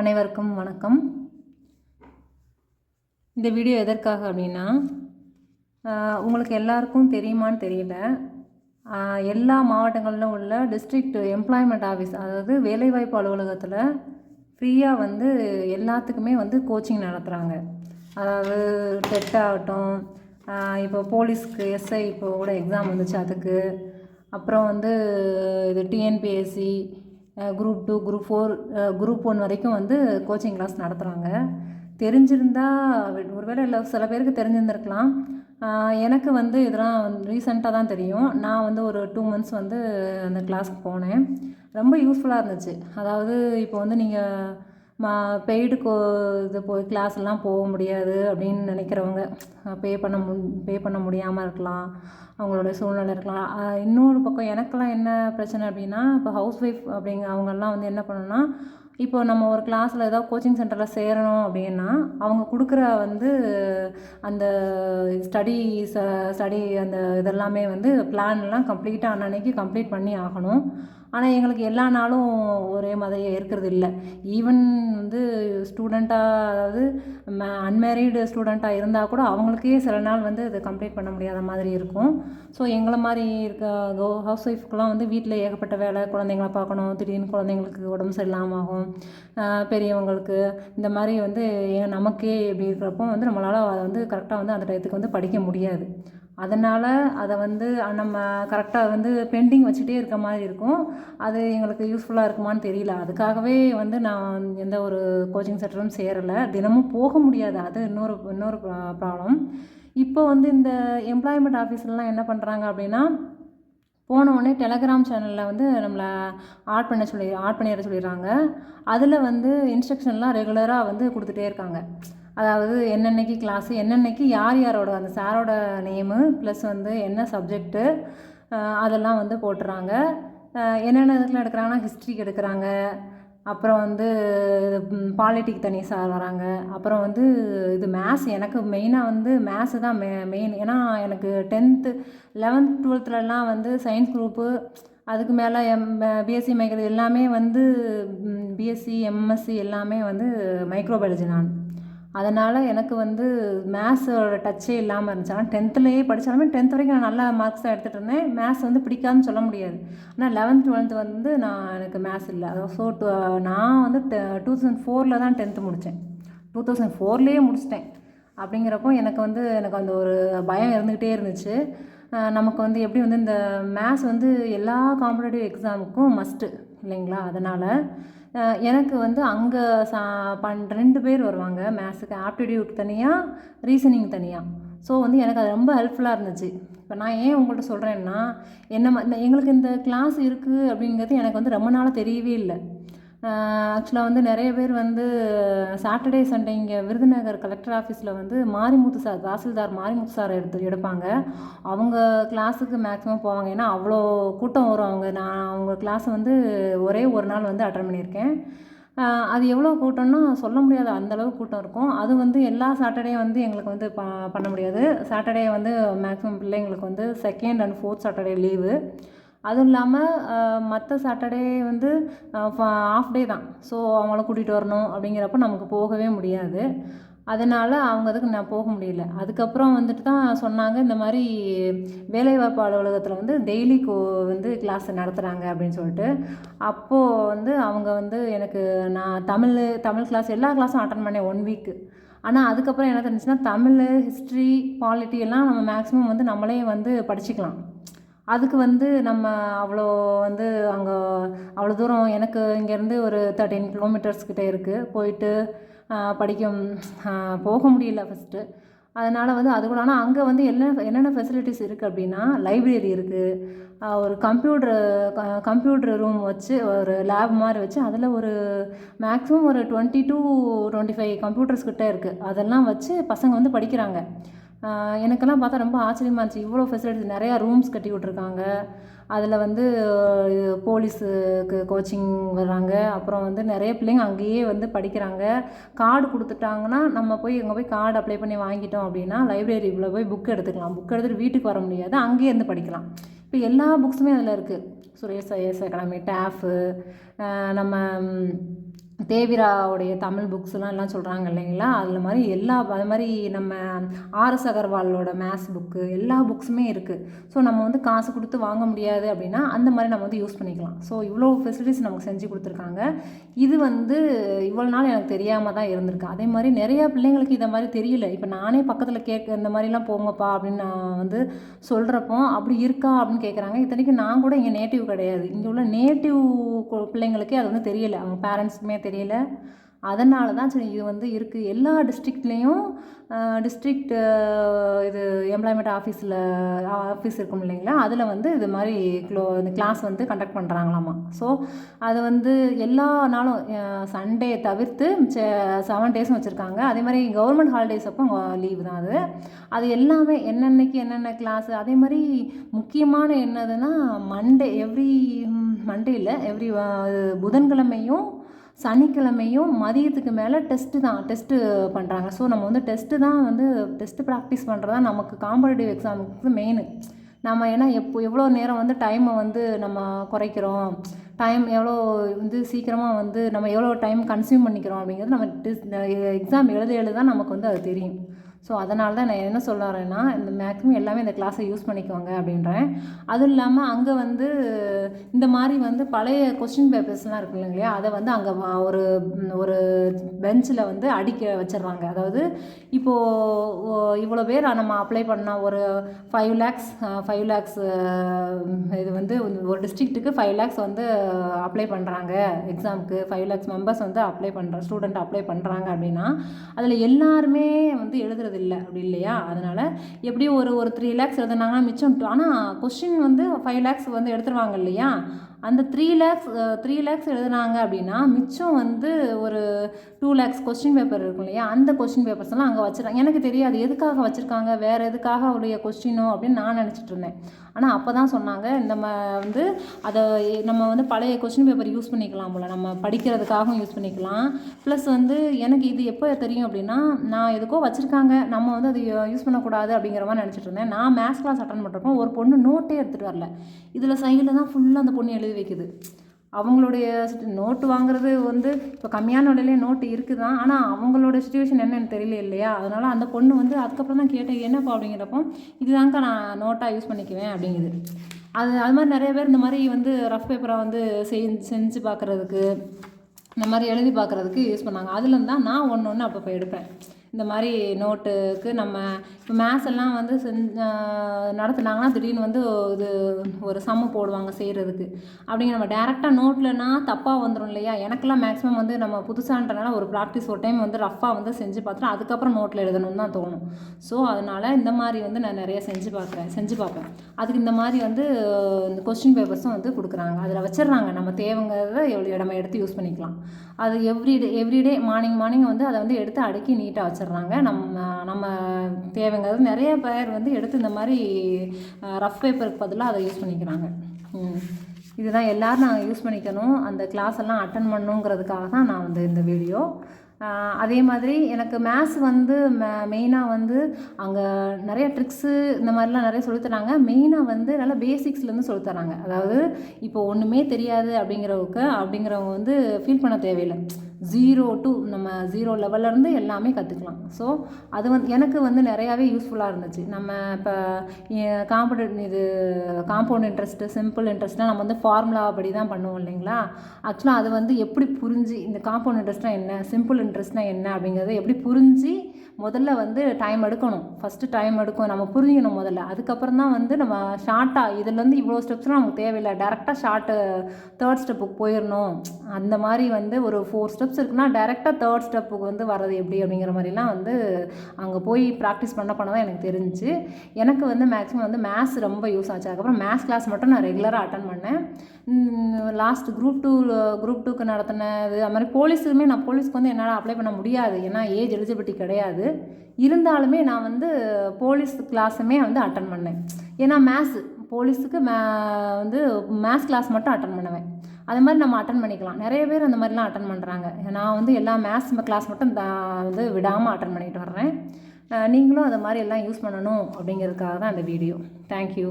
அனைவருக்கும் வணக்கம். இந்த வீடியோ எதற்காக அப்படின்னா, உங்களுக்கு எல்லாருக்கும் தெரியுமான்னு தெரியல. எல்லா மாவட்டங்களிலும் உள்ள டிஸ்ட்ரிக்ட் எம்ப்ளாய்மெண்ட் ஆஃபீஸ், அதாவது வேலைவாய்ப்பு அலுவலகத்தில் ஃப்ரீயாக வந்து எல்லாத்துக்குமே வந்து கோச்சிங் நடத்துகிறாங்க. அதாவது டெட் ஆகட்டும், இப்போ போலீஸ்க்கு எஸ்ஐ இப்போ கூட எக்ஸாம் வந்துச்சு அதுக்கு, அப்புறம் வந்து இது டிஎன்பிஎஸ்சி குரூப் 2 குரூப் 4 குரூப் 1 வரைக்கும் வந்து கோச்சிங் கிளாஸ் நடத்துகிறாங்க. தெரிஞ்சிருந்தால் ஒருவேளை இல்லை, சில பேருக்கு தெரிஞ்சிருந்துருக்கலாம். எனக்கு வந்து இதெல்லாம் ரீசெண்டாக தான் தெரியும். நான் வந்து ஒரு 2 months வந்து அந்த கிளாஸ்க்கு போனேன். ரொம்ப யூஸ்ஃபுல்லாக இருந்துச்சு. அதாவது இப்போ வந்து நீங்கள் பெய்டு இது போய் கிளாஸ்லாம் போக முடியாது அப்படின்னு நினைக்கிறவங்க, பே பண்ண முடியாமல் இருக்கலாம், அவங்களோட சூழ்நிலை இருக்கலாம். இன்னொரு பக்கம் எனக்கெல்லாம் என்ன பிரச்சனை அப்படின்னா, இப்போ ஹவுஸ் ஒய்ஃப் அவங்கெல்லாம் வந்து என்ன பண்ணணும்னா, இப்போ நம்ம ஒரு கிளாஸில் ஏதாவது கோச்சிங் சென்டரில் சேரணும் அப்படின்னா, அவங்க கொடுக்குற வந்து அந்த ஸ்டடி அந்த இதெல்லாமே வந்து பிளான்லாம் கம்ப்ளீட்டாக அன்னன்னைக்கு கம்ப்ளீட் பண்ணி ஆகணும். ஆனால் எங்களுக்கு எல்லா நாளும் ஒரே மாதிரி இருக்கிறது இல்லை. ஈவன் வந்து ஸ்டூடெண்ட்டாக, அதாவது அன்மேரீடு ஸ்டூடெண்ட்டாக இருந்தால் கூட அவங்களுக்கே சில நாள் வந்து இது கம்ப்ளீட் பண்ண முடியாத மாதிரி இருக்கும். ஸோ எங்களை மாதிரி இருக்க ஹவுஸ் ஒய்ஃப்க்கெலாம் வந்து வீட்டில் ஏகப்பட்ட வேலை, குழந்தைங்கள பார்க்கணும், திடீர்னு குழந்தைங்களுக்கு உடம்பு சரியில்லாமல் ஆகும், பெரியவங்களுக்கு இந்த மாதிரி வந்து நமக்கே இப்படி இருக்கிறப்போ வந்து நம்மளால் அதை வந்து கரெக்டாக வந்து அந்த டயத்துக்கு வந்து படிக்க முடியாது. அதனால் அதை வந்து நம்ம கரெக்டாக வந்து பெண்டிங் வச்சுட்டே இருக்க மாதிரி இருக்கும். அது எங்களுக்கு யூஸ்ஃபுல்லாக இருக்குமான்னு தெரியல. அதுக்காகவே வந்து நான் எந்த ஒரு கோச்சிங் சென்டரும் சேரலை. தினமும் போக முடியாது, அது இன்னொரு ப்ராப்ளம். இப்போ வந்து இந்த எம்ப்ளாய்மெண்ட் ஆஃபீஸ்லாம் என்ன பண்ணுறாங்க அப்படின்னா, போன உடனே டெலகிராம் சேனலில் வந்து நம்மளை ஆட் பண்ணிட சொல்லிடுறாங்க. அதில் வந்து இன்ஸ்ட்ரக்ஷன்லாம் ரெகுலராக வந்து கொடுத்துட்டே இருக்காங்க. அதாவது என்னென்னைக்கு கிளாஸு, என்னென்னைக்கு யாரோட அந்த சாரோட நேமு ப்ளஸ் வந்து என்ன சப்ஜெக்ட்டு அதெல்லாம் வந்து போட்டுறாங்க. என்னென்ன இதுக்கெலாம் எடுக்கிறாங்கன்னா, ஹிஸ்ட்ரிக்கு எடுக்கிறாங்க, அப்புறம் வந்து இது பாலிட்டிக் தனி சார் வராங்க, அப்புறம் வந்து இது மேத்ஸ். எனக்கு மெயினாக வந்து மேத்ஸு தான் மெயின். ஏன்னா எனக்கு 10th 11th 12thலலாம் வந்து சயின்ஸ் குரூப்பு, அதுக்கு மேலே பிஎஸ்சி மைக்ரோ எல்லாமே வந்து பிஎஸ்சி எம்எஸ்சி எல்லாமே வந்து மைக்ரோபயாலஜி நான். அதனால் எனக்கு வந்து மேத்ஸோட டச்சே இல்லாமல் இருந்துச்சு. ஆனால் 10thலேயே படித்தாலுமே 10th வரைக்கும் நான் நல்லா மார்க்ஸ் தான் எடுத்துகிட்டு இருந்தேன். மேத்ஸ் வந்து பிடிக்காதுன்னு சொல்ல முடியாது. ஆனால் 11th 12th வந்து எனக்கு மேத்ஸ் இல்லை. ஸோ நான் வந்து 2004 தான் 10th முடித்தேன். 2004லேயே முடிச்சிட்டேன். அப்படிங்கிறப்போ எனக்கு அந்த ஒரு பயம் இருந்துக்கிட்டே இருந்துச்சு. நமக்கு வந்து எப்படி வந்து இந்த மேத்ஸ் வந்து எல்லா காம்படிட்டிவ் எக்ஸாமுக்கும் மஸ்ட்டு இல்லைங்களா? அதனால் எனக்கு வந்து அங்கே 2 பேர் வருவாங்க மேத்ஸுக்கு, ஆப்டிடியூட் தனியாக, ரீசனிங் தனியாக. ஸோ வந்து எனக்கு அது ரொம்ப ஹெல்ப்ஃபுல்லாக இருந்துச்சு. இப்போ நான் ஏன் உங்கள்கிட்ட சொல்கிறேன்னா, எங்களுக்கு இந்த கிளாஸ் இருக்குது அப்படிங்கிறது எனக்கு வந்து ரொம்ப நாளாக தெரியவே இல்லை. ஆக்சுவலாக வந்து நிறைய பேர் வந்து சாட்டர்டே சண்டே இங்கே விருதுநகர் கலெக்டர் ஆஃபீஸில் வந்து மாரிமுத்து சார், தாசில்தார் மாரிமுத்து சார் எடுப்பாங்க. அவங்க கிளாஸுக்கு மேக்ஸிமம் போவாங்க. ஏன்னா அவ்வளோ கூட்டம் வரும். நான் அவங்க கிளாஸை வந்து ஒரே ஒரு நாள் வந்து அட்டன் பண்ணியிருக்கேன். அது எவ்வளோ கூட்டம்னா சொல்ல முடியாது, அந்தளவு கூட்டம் இருக்கும். அது வந்து எல்லா சாட்டர்டே வந்து எங்களுக்கு வந்து பண்ண முடியாது. சாட்டர்டே வந்து மேக்ஸிமம் பிள்ளைங்களுக்கு வந்து 2nd and 4th Saturday leave. அதுவும் இல்லாமல் மற்ற சாட்டர்டே வந்து ஆஃப் டே தான். ஸோ அவங்கள கூட்டிகிட்டு வரணும் அப்படிங்கிறப்ப நமக்கு போகவே முடியாது. அதனால் அவங்க இதுக்கு நான் போக முடியல. அதுக்கப்புறம் வந்துட்டு தான் சொன்னாங்க, இந்த மாதிரி வேலைவாய்ப்பு அலுவலகத்தில் வந்து டெய்லி வந்து கிளாஸ் நடத்துகிறாங்க அப்படின்னு சொல்லிட்டு. அப்போது வந்து அவங்க வந்து எனக்கு நான் தமிழ் கிளாஸ் எல்லா கிளாஸும் அட்டன் பண்ணேன் 1 week. ஆனால் அதுக்கப்புறம் என்ன தெரிஞ்சுன்னா, தமிழ், ஹிஸ்ட்ரி, பாலிட்டி எல்லாம் நம்ம மேக்ஸிமம் வந்து நம்மளே வந்து படிச்சுக்கலாம். அதுக்கு வந்து நம்ம அவ்வளோ வந்து அங்கே அவ்வளோ தூரம், எனக்கு இங்கேருந்து ஒரு 13 கிலோமீட்டர்ஸ் கிட்டே இருக்குது, போயிட்டு போக முடியல ஃபஸ்ட்டு. அதனால் வந்து அது கூட. ஆனால் அங்கே வந்து என்னென்ன ஃபெசிலிட்டிஸ் இருக்குது அப்படின்னா, லைப்ரரி இருக்குது, ஒரு கம்ப்யூட்டர் ரூம் வச்சு ஒரு லேப் மாதிரி வச்சு அதில் ஒரு மேக்ஸிமம் ஒரு 20 to 25 கம்ப்யூட்டர்ஸ் கிட்டே இருக்குது. அதெல்லாம் வச்சு பசங்க வந்து படிக்கிறாங்க. எனக்கெல்லாம் பார்த்தா ரொம்ப ஆச்சரியமாக இருந்துச்சு. இவ்வளோ ஃபெசிலிட்டிஸ், நிறையா ரூம்ஸ் கட்டி விட்ருக்காங்க. அதில் வந்து போலீஸுக்கு கோச்சிங் வர்றாங்க. அப்புறம் வந்து நிறைய பிள்ளைங்க அங்கேயே வந்து படிக்கிறாங்க. கார்டு கொடுத்துட்டாங்கன்னா நம்ம அங்கே போய் கார்டு அப்ளை பண்ணி வாங்கிட்டோம் அப்படின்னா லைப்ரரிக்குள்ளே போய் புக் எடுத்துக்கலாம். புக் எடுத்துகிட்டு வீட்டுக்கு வர முடியாது, அங்கேயே இருந்து படிக்கலாம். இப்போ எல்லா புக்ஸுமே அதில் இருக்குது. சுரேஷ் ஐஏஎஸ் அகாடமி, டேஃபு, நம்ம தேவிராவுடைய தமிழ் புக்ஸ்லாம் எல்லாம் சொல்கிறாங்க இல்லைங்களா, அதில் மாதிரி அது மாதிரி நம்ம ஆர்எஸ் அகர்வாலோட மேத்ஸ் புக்கு எல்லா புக்ஸுமே இருக்குது. ஸோ நம்ம வந்து காசு கொடுத்து வாங்க முடியாது அப்படின்னா அந்த மாதிரி நம்ம வந்து யூஸ் பண்ணிக்கலாம். ஸோ இவ்வளோ ஃபெசிலிட்டிஸ் நமக்கு செஞ்சு கொடுத்துருக்காங்க. இது வந்து இவ்வளோ நாள் எனக்கு தெரியாமல் தான் இருந்திருக்கு. அதே மாதிரி நிறையா பிள்ளைங்களுக்கு இதை மாதிரி தெரியல. இப்போ நானே பக்கத்தில் இந்த மாதிரிலாம் போங்கப்பா அப்படின்னு நான் வந்து சொல்கிறப்போ அப்படி இருக்கா அப்படின்னு கேட்குறாங்க. இத்தனைக்கும் நான் கூட இங்கே நேட்டிவ் கிடையாது. இங்கே உள்ள நேட்டிவ் பிள்ளைங்களுக்கே அது வந்து தெரியலை, அவங்க பேரண்ட்ஸுக்குமே தெரியல. அதனால தான் சரி இது வந்து இருக்குது. எல்லா டிஸ்ட்ரிக்ட்லேயும் டிஸ்ட்ரிக்ட் இது எம்ப்ளாய்மெண்ட் ஆஃபீஸ் இருக்கும் இல்லைங்களா, அதில் வந்து இது மாதிரி இந்த கிளாஸ் வந்து கண்டக்ட் பண்ணுறாங்களாமா. ஸோ அது வந்து எல்லா நாளும் சண்டே தவிர்த்து 7 டேஸும் வச்சுருக்காங்க. அதே மாதிரி கவர்மெண்ட் ஹாலிடேஸ் அப்போ லீவு தான் அது எல்லாமே என்னென்னைக்கு என்னென்ன கிளாஸு. அதே மாதிரி முக்கியமான என்னதுன்னா எவ்ரி புதன்கிழமையும் சனிக்கிழமையும் மதியத்துக்கு மேலே டெஸ்ட்டு பண்ணுறாங்க. ஸோ நம்ம வந்து டெஸ்ட்டு ப்ராக்டிஸ் பண்ணுறதா நமக்கு காம்படிட்டிவ் எக்ஸாமுக்கு மெயின். நம்ம ஏன்னா எவ்வளோ நேரம் வந்து டைமை வந்து நம்ம குறைக்கிறோம், டைம் எவ்வளோ வந்து சீக்கிரமாக வந்து நம்ம எவ்வளோ டைம் கன்சியூம் பண்ணிக்கிறோம் அப்படிங்கிறது நம்ம எக்ஸாம் எழுத தான் நமக்கு வந்து அது தெரியும். ஸோ அதனால தான் நான் என்ன சொல்ல வரேன்னா, இந்த மேக்ஸிமம் எல்லாமே இந்த கிளாஸை யூஸ் பண்ணிக்கோங்க அப்படின்றேன். அதுவும் இல்லாமல் அங்கே வந்து இந்த மாதிரி வந்து பழைய கொஸ்டின் பேப்பர்ஸ்லாம் இருக்கு இல்லைங்களா, அதை வந்து அங்கே ஒரு பெஞ்சில் வந்து அடிக்க வச்சிடுறாங்க. அதாவது இப்போது இவ்வளோ பேர் நம்ம அப்ளை பண்ணால் ஒரு 5 lakhs இது வந்து ஒரு டிஸ்ட்ரிக்ட்டுக்கு 5 lakhs வந்து அப்ளை பண்ணுறாங்க. எக்ஸாமுக்கு 5 lakhs மெம்பர்ஸ் வந்து ஸ்டூடெண்ட் அப்ளை பண்ணுறாங்க அப்படின்னா அதில் எல்லாருமே வந்து எழுதுறது இல்லை அப்படி இல்லையா. அதனால் எப்படியும் ஒரு 3 lakhs எழுதுனாங்கன்னா மிச்சம். ஆனால் கொஸ்டின் வந்து 5 lakhs வந்து எடுத்துருவாங்க இல்லையா. அந்த 3 lakhs எழுதுனாங்க அப்படின்னா மிச்சம் வந்து ஒரு 2 lakhs கொஸ்டின் பேப்பர் இருக்கும் இல்லையா, அந்த கொஸ்டின் பேப்பர்ஸ் எல்லாம் அங்கே வச்சுருக்காங்க. எனக்கு தெரியாது எதுக்காக வச்சுருக்காங்க, வேறு எதுக்காக உடைய கொஸ்டினோ அப்படின்னு நான் நினச்சிட்டு இருந்தேன். ஆனால் அப்போ தான் சொன்னாங்க, இந்த வந்து அதை நம்ம வந்து பழைய கொஸ்டின் பேப்பர் யூஸ் பண்ணிக்கலாம் போல், நம்ம படிக்கிறதுக்காகவும் யூஸ் பண்ணிக்கலாம். ப்ளஸ் வந்து எனக்கு இது எப்போ தெரியும் அப்படின்னா, நான் எதுக்கோ வச்சுருக்காங்க, நம்ம வந்து அது யூஸ் பண்ணக்கூடாது அப்படிங்கிற மாதிரி நினச்சிட்டு இருந்தேன். நான் மேத்ஸ் கிளாஸ் அட்டன் பண்ணுறப்போ ஒரு பொண்ணு நோட்டே எடுத்துகிட்டு வரல. இதில் சைடில் தான் ஃபுல்லாக அந்த பொண்ணு எழுதி வைக்குது. அவங்களுடைய நோட்டு வாங்குறது வந்து இப்போ கம்மியான விலையிலே நோட்டு இருக்குது தான், ஆனால் அவங்களோட சுச்சுவேஷன் என்னன்னு தெரியல இல்லையா. அதனால் அந்த பொண்ணு வந்து அதுக்கப்புறம் தான் கேட்டேன், என்னப்பா அப்படிங்கிறப்போ இதுதான்க்கா நான் நோட்டாக யூஸ் பண்ணிக்குவேன் அப்படிங்குது. அது மாதிரி நிறைய பேர் இந்த மாதிரி வந்து ரஃப் பேப்பரை வந்து செஞ்சு பார்க்குறதுக்கு, இந்த மாதிரி எழுதி பார்க்குறதுக்கு யூஸ் பண்ணாங்க. அதுலேருந்து தான் நான் ஒன்று அப்பப்போ எடுப்பேன். இந்த மாதிரி நோட்டுக்கு நம்ம இப்போ மேத்ஸ் எல்லாம் வந்து நடத்துனாங்கன்னா திடீர்னு வந்து இது ஒரு சம்மு போடுவாங்க செய்கிறதுக்கு. அப்படிங்க நம்ம டேரெக்டாக நோட்லனா தப்பாக வந்துடும் இல்லையா. எனக்கெல்லாம் மேக்ஸிமம் வந்து நம்ம புதுசான்றனால ஒரு ப்ராக்டிஸ் ஒரு டைம் வந்து ரஃப்பாக வந்து செஞ்சு பார்த்துட்டு அதுக்கப்புறம் நோட்டில் எழுதணும்னு தான் தோணும். ஸோ அதனால் இந்த மாதிரி வந்து நான் நிறைய செஞ்சு பார்ப்பேன். அதுக்கு இந்த மாதிரி வந்து இந்த கொஸ்டின் பேப்பர்ஸும் வந்து கொடுக்குறாங்க, அதில் வச்சிடுறாங்க. நம்ம தேவைங்கிறத நம்ம எடுத்து யூஸ் பண்ணிக்கலாம். அது எவ்ரிடே மார்னிங் வந்து அதை வந்து எடுத்து அடுக்கி நீட்டாக வச்சிடுறாங்க. நம்ம தேவைங்கிறது நிறைய பேர் வந்து எடுத்து இந்த மாதிரி ரஃப் பேப்பருக்கு பதிலாக அதை யூஸ் பண்ணிக்கிறாங்க. இதுதான் எல்லோரும் நாங்கள் யூஸ் பண்ணிக்கணும், அந்த கிளாஸ் எல்லாம் அட்டன் பண்ணணுங்கிறதுக்காக தான் நான் வந்து இந்த வீடியோ. அதே மாதிரி எனக்கு மேத்ஸ் வந்து மெயினாக வந்து அங்கே நிறைய ட்ரிக்ஸு இந்த மாதிரிலாம் நிறைய சொல்லித்தராங்க. மெயினாக வந்து நல்லா பேசிக்ஸ்லேருந்து சொல்லித்தராங்க. அதாவது இப்போ ஒன்றுமே தெரியாது அப்படிங்கிறவங்க வந்து ஃபீல் பண்ண தேவையில்லை. 0 to நம்ம 0 லெவல்லேருந்து எல்லாமே கற்றுக்கலாம். ஸோ அது வந்து எனக்கு வந்து நிறையாவே யூஸ்ஃபுல்லாக இருந்துச்சு. நம்ம இப்போ காம்பவுண்ட் இன்ட்ரெஸ்ட்டு, சிம்பிள் இன்ட்ரெஸ்ட்லாம் நம்ம வந்து ஃபார்முலா படி தான் பண்ணுவோம் இல்லைங்களா. ஆக்சுவலாக அது வந்து எப்படி புரிஞ்சு இந்த காம்பவுண்ட் இன்ட்ரெஸ்ட்னால் என்ன, சிம்பிள் இன்ட்ரெஸ்ட்னால் என்ன அப்படிங்கிறத எப்படி புரிஞ்சு முதல்ல வந்து டைம் எடுக்கணும். ஃபஸ்ட்டு டைம் எடுக்கும், நம்ம புரிஞ்சிக்கணும் முதல்ல. அதுக்கப்புறம் தான் வந்து நம்ம ஷார்ட்டாக இதுலேருந்து இவ்வளோ ஸ்டெப்ஸ்லாம் நமக்கு தேவையில்லை, டேரெக்டாக தேர்ட் ஸ்டெப்புக்கு போயிடணும். அந்த மாதிரி வந்து ஒரு 4 ஸ்டெப்ஸ் இருக்குன்னா டேரெக்டாக தேர்ட் ஸ்டெப்புக்கு வந்து வர்றது எப்படி அப்படிங்கிற மாதிரிலாம் வந்து அங்கே போய் ப்ராக்டிஸ் பண்ண தான் எனக்கு தெரிஞ்சிச்சு. எனக்கு வந்து மேக்ஸிமம் வந்து மேத்ஸ் ரொம்ப யூஸ் ஆச்சு. அதுக்கப்புறம் மேத்ஸ் கிளாஸ் மட்டும் நான் ரெகுலராக அட்டன் பண்ணேன். லாஸ்ட் குரூப் 2க்கு நடத்தினது. அது மாதிரி போலீஸ்க்கு வந்து என்னால் அப்ளை பண்ண முடியாது, ஏன்னா ஏஜ் எலிஜிபிலிட்டி கிடையாது. இருந்தாலுமே நான் வந்து போலீஸ் கிளாஸுமே வந்து அட்டன் பண்ணேன். ஏன்னா போலீஸுக்கு வந்து மேத்ஸ் கிளாஸ் மட்டும் அட்டன் பண்ணுவேன். அது மாதிரி நம்ம அட்டன் பண்ணிக்கலாம். நிறைய பேர் அந்த மாதிரிலாம் அட்டன் பண்ணுறாங்க. நான் வந்து எல்லா மேத்ஸ் கிளாஸ் மட்டும் வந்து விடாமல் அட்டன் பண்ணிட்டு வர்றேன். நீங்களும் அதை மாதிரி எல்லாம் யூஸ் பண்ணணும் அப்படிங்கிறதுக்காக தான் அந்த வீடியோ. தேங்க்யூ.